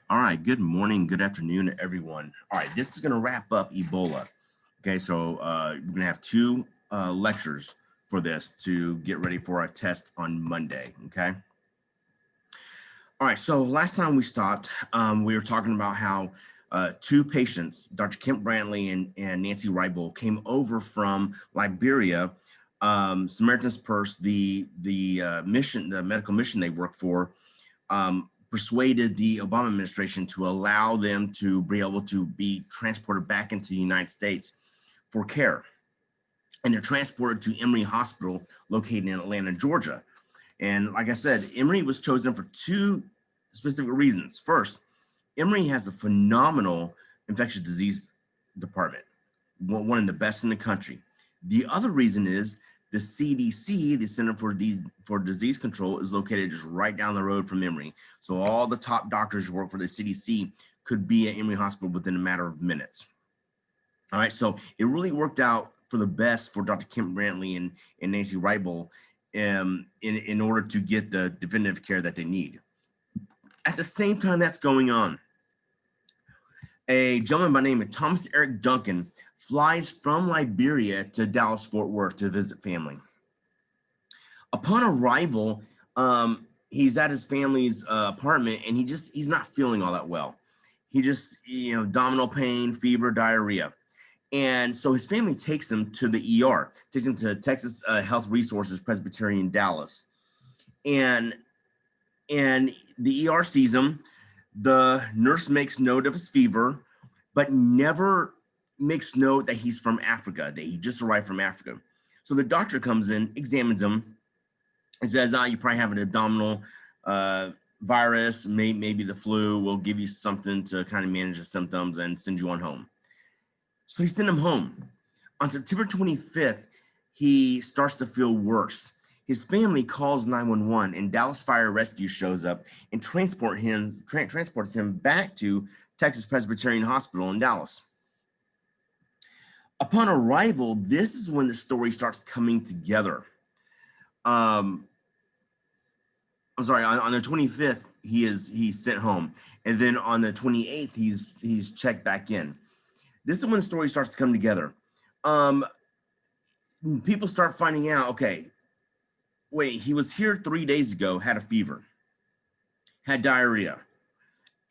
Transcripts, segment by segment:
All right, good morning, good afternoon, everyone. All right, this is going to wrap up Ebola. Okay, so we're going to have two lectures for this to get ready for our test on Monday. Okay. All right, so last time we stopped, we were talking about how two patients, Dr. Kemp Brantley and Nancy Ribel, came over from Liberia. Samaritan's Purse, the mission, the medical mission they work for, persuaded the Obama administration to allow them to be able to be transported back into the United States for care. And they're transported to Emory Hospital located in Atlanta, Georgia. And like I said, Emory was chosen for two specific reasons. First, Emory has a phenomenal infectious disease department, one of the best in the country. The other reason is the CDC, the Center for Disease Control, is located just right down the road from Emory. So all the top doctors who work for the CDC could be at Emory Hospital within a matter of minutes. All right, so it really worked out for the best for Dr. Kemp Brantley and Nancy Ribel in order to get the definitive care that they need. At the same time that's going on, a gentleman by the name of Thomas Eric Duncan flies from Liberia to Dallas Fort Worth to visit family. Upon arrival, he's at his family's apartment, and he's not feeling all that well. He just, abdominal pain, fever, diarrhea. And so his family takes him to the ER, takes him to Texas Health Resources Presbyterian Dallas. And the ER sees him. The nurse makes note of his fever, but never makes note that he's from Africa, that he just arrived from Africa. So the doctor comes in, examines him, and says, you probably have an abdominal virus, maybe the flu. We'll give you something to kind of manage the symptoms and send you on home. So he sent him home. On September 25th, he starts to feel worse. His family calls 911, and Dallas Fire Rescue shows up and transports him back to Texas Presbyterian Hospital in Dallas. Upon arrival, this is when the story starts coming together. I'm sorry, on the 25th, he's sent home. And then on the 28th, he's checked back in. This is when the story starts to come together. People start finding out, okay, wait, he was here 3 days ago, had a fever, had diarrhea.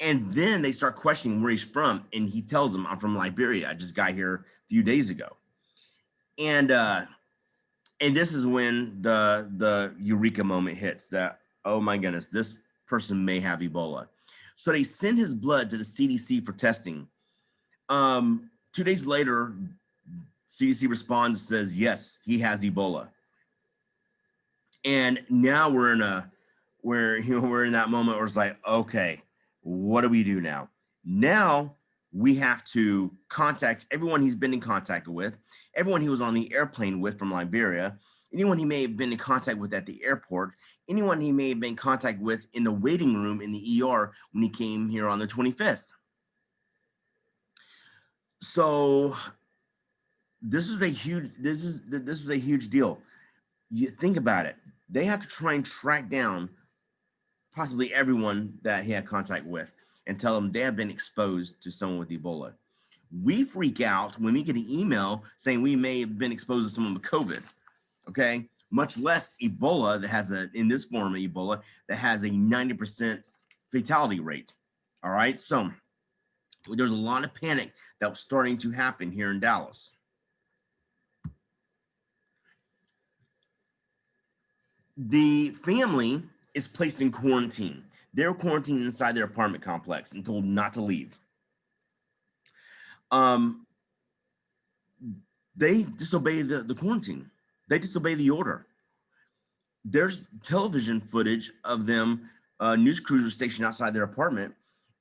And then they start questioning where he's from. And he tells them, I'm from Liberia. I just got here a few days ago. And this is when the eureka moment hits that, oh my goodness, this person may have Ebola. So they send his blood to the CDC for testing. 2 days later, CDC responds and says, yes, he has Ebola. And now we're in that moment where it's like, okay, what do we do now? Now we have to contact everyone he's been in contact with, everyone he was on the airplane with from Liberia, anyone he may have been in contact with at the airport, anyone he may have been in contact with in the waiting room in the ER when he came here on the 25th. So this was a huge deal. You think about it. They have to try and track down possibly everyone that he had contact with and tell them they have been exposed to someone with Ebola. We freak out when we get an email saying we may have been exposed to someone with COVID, okay? Much less Ebola that has in this form of Ebola, that has a 90% fatality rate, all right? So there's a lot of panic that was starting to happen here in Dallas. The family is placed in quarantine. They're quarantined inside their apartment complex and told not to leave. They disobey the quarantine. They disobey the order. There's television footage of them, news crews were stationed outside their apartment,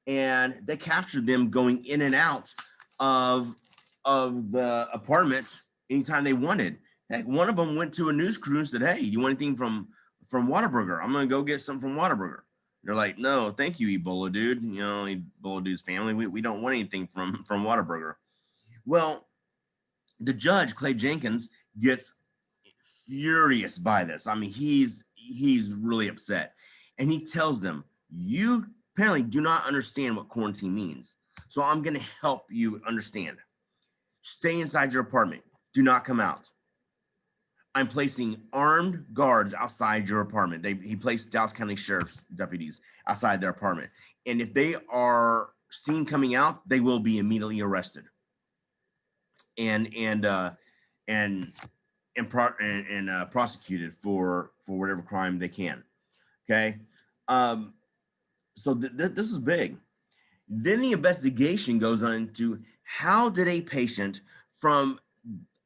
and they captured them going in and out of the apartment anytime they wanted. Heck, one of them went to a news crew and said, hey, do you want anything from Whataburger? I'm going to go get some from Whataburger. They're like, no, thank you, Ebola dude. Ebola dude's family. We don't want anything from Whataburger. Well, the judge, Clay Jenkins, gets furious by this. I mean, he's really upset. And he tells them, you apparently do not understand what quarantine means. So I'm going to help you understand. Stay inside your apartment. Do not come out. I'm placing armed guards outside your apartment. He placed Dallas County Sheriff's deputies outside their apartment. And if they are seen coming out, they will be immediately arrested and prosecuted for whatever crime they can. Okay. So this is big. Then the investigation goes on to how did a patient from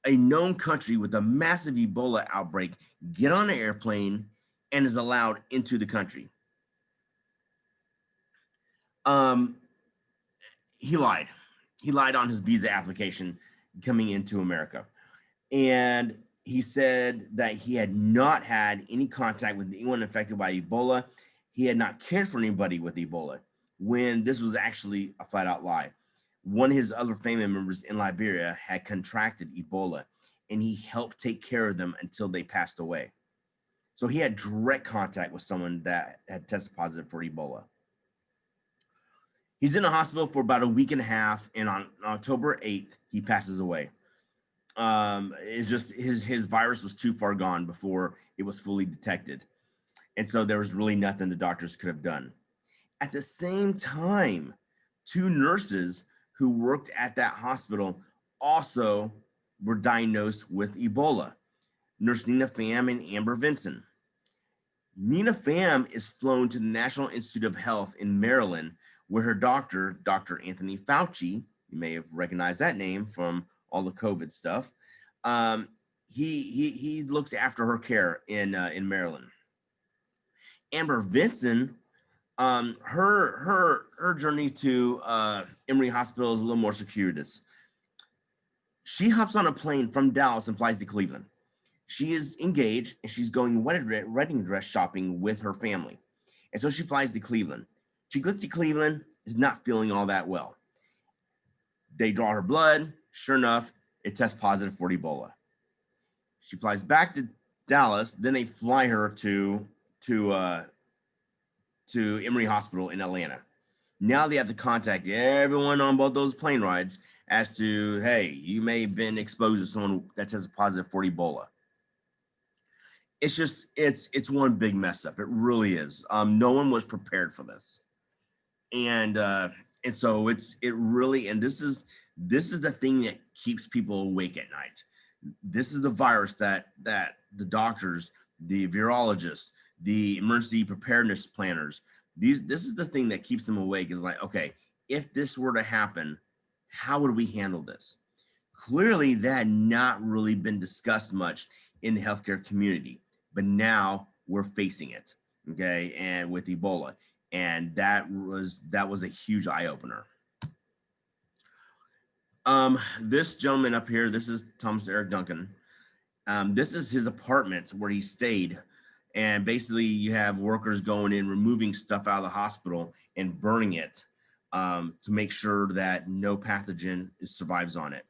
a known country with a massive Ebola outbreak get on an airplane and is allowed into the country? He lied. He lied on his visa application coming into America. And he said that he had not had any contact with anyone infected by Ebola. He had not cared for anybody with Ebola, when this was actually a flat out lie. One of his other family members in Liberia had contracted Ebola, and he helped take care of them until they passed away. So he had direct contact with someone that had tested positive for Ebola. He's in the hospital for about a week and a half, and on October 8th, he passes away. It's just his virus was too far gone before it was fully detected. And so there was really nothing the doctors could have done. At the same time, two nurses who worked at that hospital also were diagnosed with Ebola. Nurse Nina Pham and Amber Vinson. Nina Pham is flown to the National Institute of Health in Maryland, where her doctor, Dr. Anthony Fauci, you may have recognized that name from all the COVID stuff. He looks after her care in Maryland. Amber Vinson, her journey to Emory Hospital is a little more circuitous. She hops on a plane from Dallas and flies to Cleveland. She is engaged and she's going wedding dress shopping with her family. And so she flies to Cleveland. She gets to Cleveland, is not feeling all that well. They draw her blood. Sure enough, it tests positive for Ebola. She flies back to Dallas. Then they fly her to Emory Hospital in Atlanta. Now they have to contact everyone on both those plane rides as to, hey, you may have been exposed to someone that tested positive for Ebola. It's just, it's one big mess up. It really is. No one was prepared for this. And so it really, and this is the thing that keeps people awake at night. This is the virus that the doctors, the virologists, the emergency preparedness planners, this is the thing that keeps them awake, is like, okay, if this were to happen, how would we handle this? Clearly, that had not really been discussed much in the healthcare community, but now we're facing it, okay, and with Ebola. And that was a huge eye-opener. This gentleman up here, this is Thomas Eric Duncan. This is his apartment where he stayed. And basically you have workers going in, removing stuff out of the hospital and burning it to make sure that no pathogen survives on it.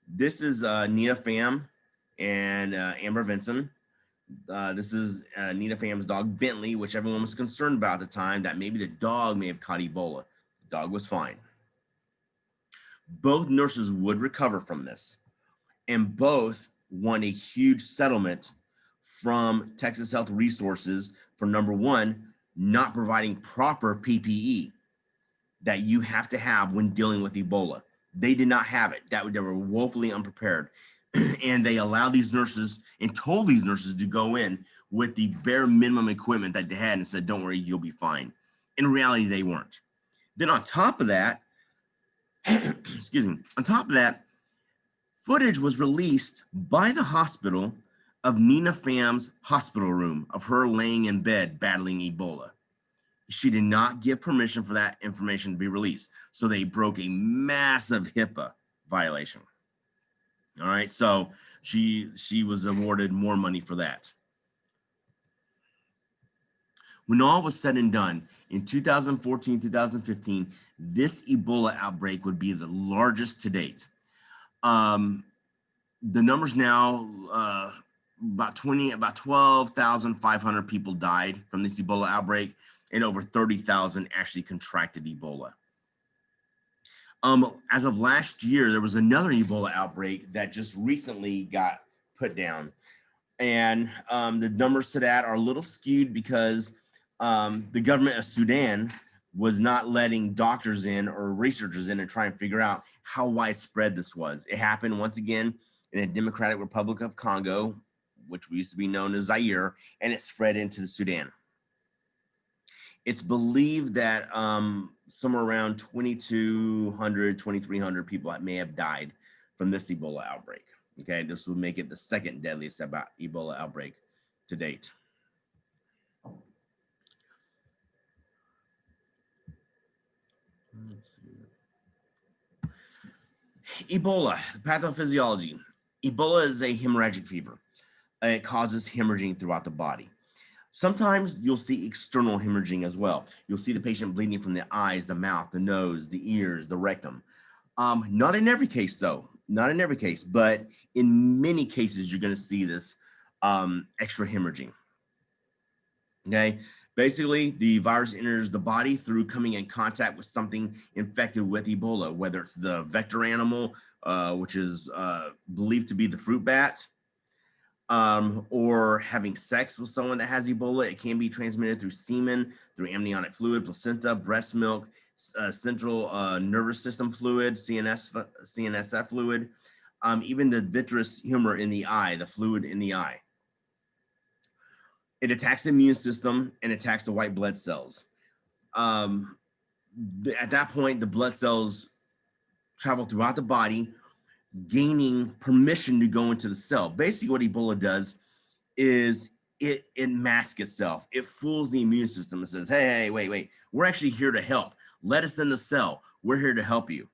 This is Nina Pham and Amber Vinson. This is Nina Pham's dog, Bentley, which everyone was concerned about at the time, that maybe the dog may have caught Ebola. The dog was fine. Both nurses would recover from this, and both won a huge settlement from Texas Health Resources for, number one, not providing proper PPE that you have to have when dealing with Ebola. They did not have it. They were woefully unprepared. And they allowed these nurses and told these nurses to go in with the bare minimum equipment that they had and said, don't worry, you'll be fine. In reality, they weren't. Then on top of that, excuse me, on top of that, footage was released by the hospital of Nina Pham's hospital room of her laying in bed battling Ebola. She did not give permission for that information to be released. So they broke a massive HIPAA violation. All right, so she was awarded more money for that. When all was said and done, in 2014, 2015, this Ebola outbreak would be the largest to date. The numbers now about 12,500 people died from this Ebola outbreak, and over 30,000 actually contracted Ebola. As of last year, there was another Ebola outbreak that just recently got put down. And the numbers to that are a little skewed because the government of Sudan was not letting doctors in or researchers in and try and figure out how widespread this was. It happened once again in the Democratic Republic of Congo, which used to be known as Zaire, and it spread into the Sudan. It's believed that somewhere around 2,200, 2,300 people may have died from this Ebola outbreak. Okay, this will make it the second deadliest Ebola outbreak to date. Ebola, pathophysiology. Ebola is a hemorrhagic fever. It causes hemorrhaging throughout the body. Sometimes you'll see external hemorrhaging as well. You'll see the patient bleeding from the eyes, the mouth, the nose, the ears, the rectum. Not in every case, though. Not in every case, but in many cases, you're going to see this extra hemorrhaging. Okay. Basically, the virus enters the body through coming in contact with something infected with Ebola, whether it's the vector animal, which is believed to be the fruit bat, or having sex with someone that has Ebola. It can be transmitted through semen, through amniotic fluid, placenta, breast milk, central nervous system fluid, CNSF fluid, even the vitreous humor in the eye, the fluid in the eye. It attacks the immune system and attacks the white blood cells. At that point, the blood cells travel throughout the body, gaining permission to go into the cell. Basically, what Ebola does is it masks itself. It fools the immune system and says, hey, wait, we're actually here to help. Let us in the cell. We're here to help you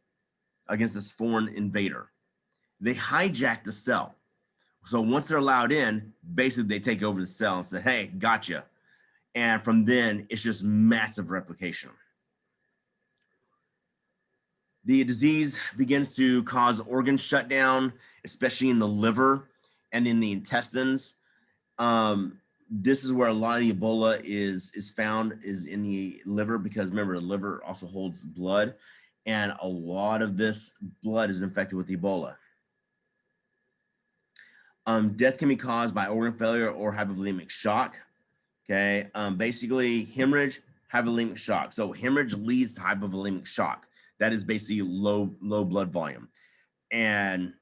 against this foreign invader. They hijack the cell. So once they're allowed in, basically they take over the cell and say, hey, gotcha. And from then, it's just massive replication. The disease begins to cause organ shutdown, especially in the liver and in the intestines. This is where a lot of the Ebola is found, is in the liver, because remember, the liver also holds blood, and a lot of this blood is infected with Ebola. Death can be caused by organ failure or hypovolemic shock. Okay, basically hemorrhage, hypovolemic shock. So hemorrhage leads to hypovolemic shock. That is basically low blood volume, and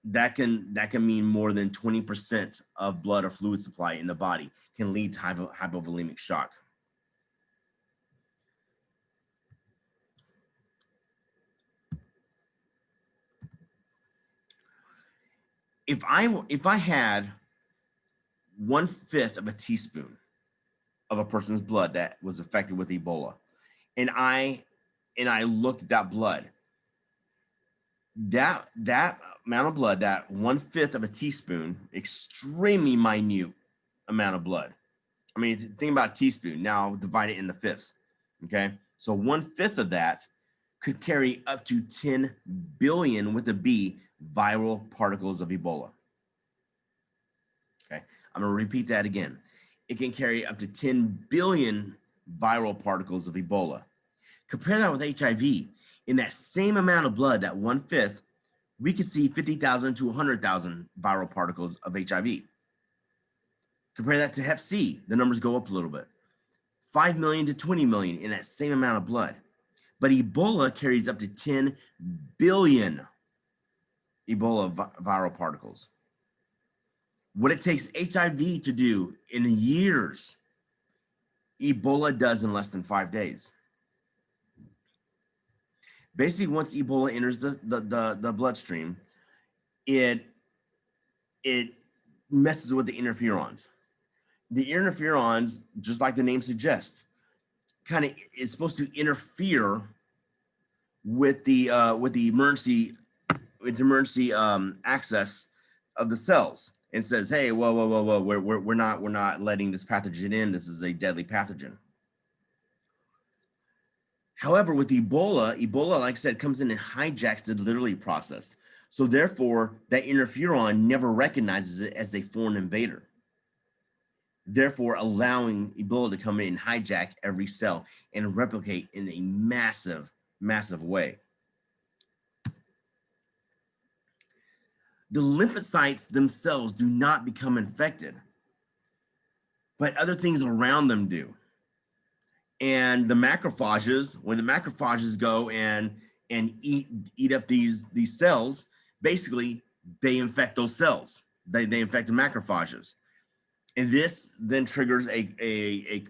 that can mean more than 20% of blood or fluid supply in the body can lead to hypovolemic shock. If I had 1/5 of a teaspoon of a person's blood that was affected with Ebola, and I looked at that blood, that amount of blood, that 1/5 of a teaspoon, extremely minute amount of blood. I mean, think about a teaspoon. Now divide it into fifths. Okay, so 1/5 of that could carry up to 10 billion with a B viral particles of Ebola. Okay, I'm gonna repeat that again. It can carry up to 10 billion viral particles of Ebola. Compare that with HIV. In that same amount of blood, that 1/5, we could see 50,000 to 100,000 viral particles of HIV. Compare that to Hep C, the numbers go up a little bit. 5 million to 20 million in that same amount of blood. But Ebola carries up to 10 billion Ebola viral particles. What it takes HIV to do in years, Ebola does in less than 5 days. Basically, once Ebola enters the bloodstream, it messes with the interferons. The interferons, just like the name suggests, kind of is supposed to interfere with the emergency access of the cells, and says, hey, whoa, we're not letting this pathogen in. This is a deadly pathogen. However, with Ebola, like I said, comes in and hijacks the delivery process. So therefore, that interferon never recognizes it as a foreign invader, therefore allowing Ebola to come in and hijack every cell and replicate in a massive, massive way. The lymphocytes themselves do not become infected, but other things around them do. And the macrophages, when the macrophages go and eat up these cells, basically they infect those cells. They infect the macrophages. And this then triggers a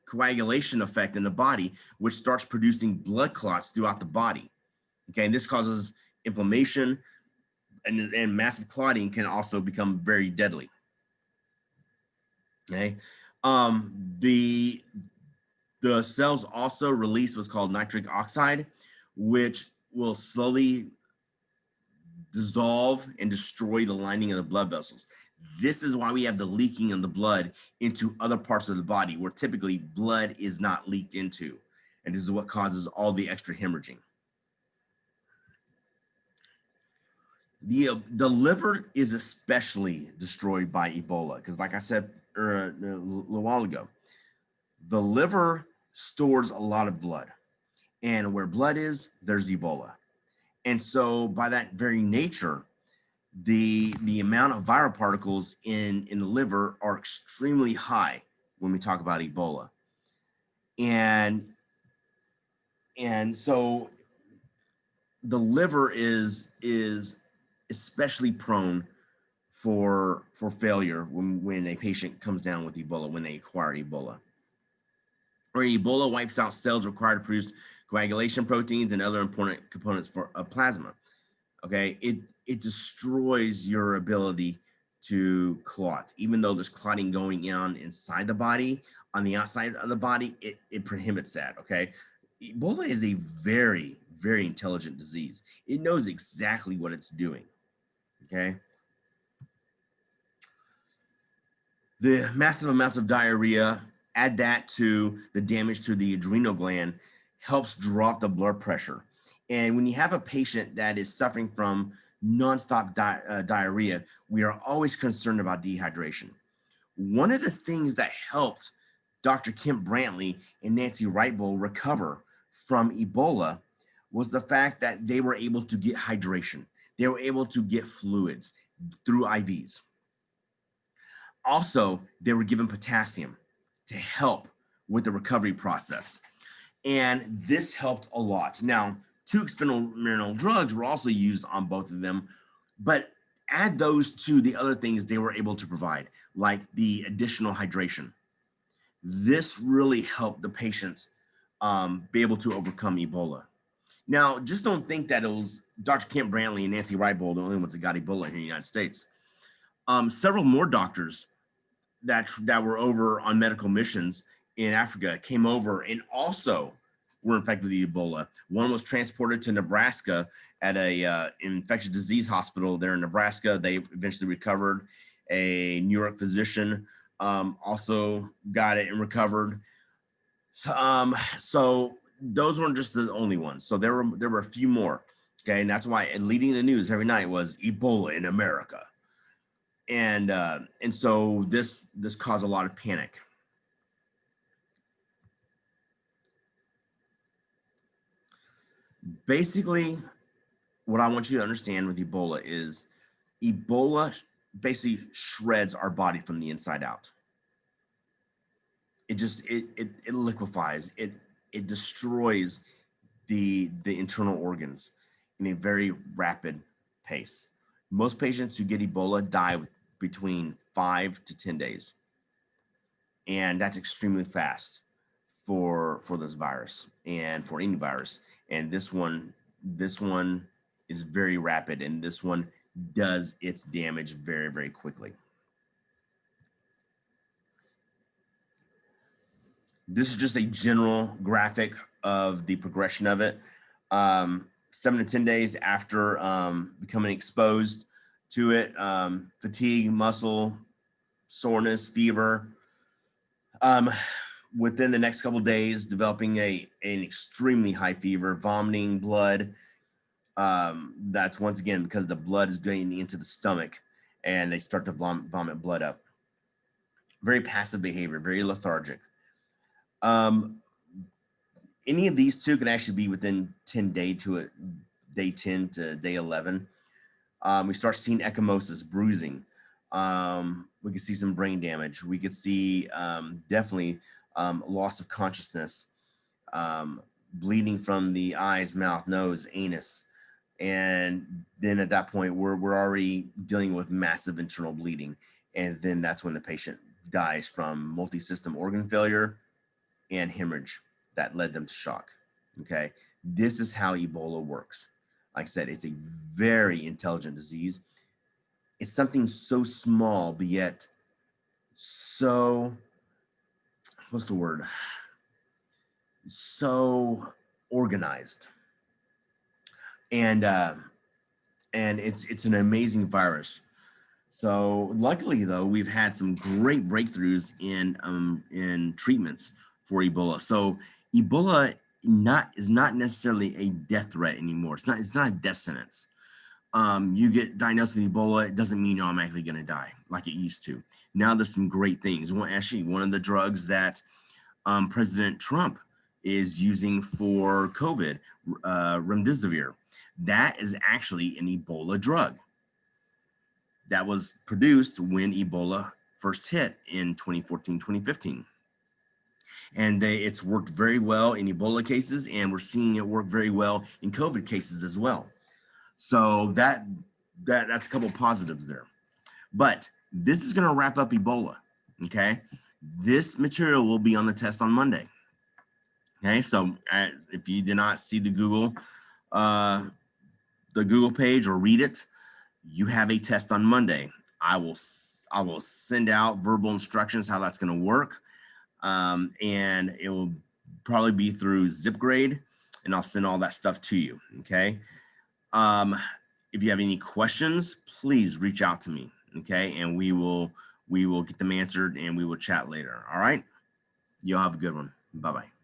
coagulation effect in the body, which starts producing blood clots throughout the body. Okay, and this causes inflammation, and massive clotting can also become very deadly. Okay, the cells also release what's called nitric oxide, which will slowly dissolve and destroy the lining of the blood vessels. This is why we have the leaking of the blood into other parts of the body where typically blood is not leaked into. And this is what causes all the extra hemorrhaging. The liver is especially destroyed by Ebola because, like I said a little while ago, the liver stores a lot of blood. And where blood is, there's Ebola. And so by that very nature, the amount of viral particles in the liver are extremely high when we talk about Ebola. And so the liver is especially prone for failure when a patient comes down with Ebola, when they acquire Ebola. Or Ebola wipes out cells required to produce coagulation proteins and other important components for plasma. Okay, it destroys your ability to clot. Even though there's clotting going on inside the body, on the outside of the body, it prohibits that. Okay, Ebola is a very, very intelligent disease. It knows exactly what it's doing. Okay, the massive amounts of diarrhea, add that to the damage to the adrenal gland, helps drop the blood pressure. And when you have a patient that is suffering from nonstop diarrhea, we are always concerned about dehydration. One of the things that helped Dr. Kemp Brantley and Nancy Wright-Bowl recover from Ebola was the fact that they were able to get hydration. They were able to get fluids through IVs. Also, they were given potassium to help with the recovery process. And this helped a lot. Now, 2 experimental drugs were also used on both of them, but add those to the other things they were able to provide, like the additional hydration. This really helped the patients be able to overcome Ebola. Now, just don't think that it was Dr. Kemp Brantley and Nancy Wright-Bowl the only ones that got Ebola here in the United States. Several more doctors that were over on medical missions in Africa came over and also were infected with Ebola. One was transported to Nebraska at a infectious disease hospital there in Nebraska. They eventually recovered. A New York physician also got it and recovered. So those weren't just the only ones. So there were a few more. Okay, and that's why leading the news every night was Ebola in America. And so this caused a lot of panic. Basically, what I want you to understand with Ebola is Ebola basically shreds our body from the inside out. It just it liquefies, it destroys the internal organs in a very rapid pace. Most patients who get Ebola die between 5 to 10 days. And that's extremely fast for this virus and for any virus. And this one is very rapid, and this one does its damage very, very quickly. This is just a general graphic of the progression of it. 7 to 10 days after becoming exposed to it, fatigue, muscle soreness, fever. Within the next couple of days, developing an extremely high fever, vomiting blood, That's once again because the blood is going into the stomach and they start to vomit blood up. Very passive behavior, very lethargic. Um, any of these two can actually be within 10 day 10 to day 11. We start seeing ecchymosis, bruising. We could see some brain damage. We could see definitely loss of consciousness, bleeding from the eyes, mouth, nose, anus. And then at that point, we're already dealing with massive internal bleeding. And then that's when the patient dies from multi-system organ failure and hemorrhage that led them to shock. Okay. This is how Ebola works. Like I said, it's a very intelligent disease. It's something so small, but yet so, what's the word? So organized. And it's an amazing virus. So luckily, though, we've had some great breakthroughs in treatments for Ebola. So Ebola is not necessarily a death threat anymore. It's not a death sentence. You get diagnosed with Ebola, it doesn't mean you're automatically going to die like it used to. Now there's some great things. One of the drugs that President Trump is using for COVID, remdesivir, that is actually an Ebola drug that was produced when Ebola first hit in 2014, 2015. And it's worked very well in Ebola cases, and we're seeing it work very well in COVID cases as well. So that's a couple positives there. But this is going to wrap up Ebola. Okay, this material will be on the test on Monday. Okay, so if you did not see the Google page or read it, you have a test on Monday. I will send out verbal instructions how that's going to work, and it will probably be through ZipGrade, and I'll send all that stuff to you. Okay. If you have any questions, please reach out to me. Okay, and we will get them answered, and we will chat later. All right. You'll have a good one. Bye bye.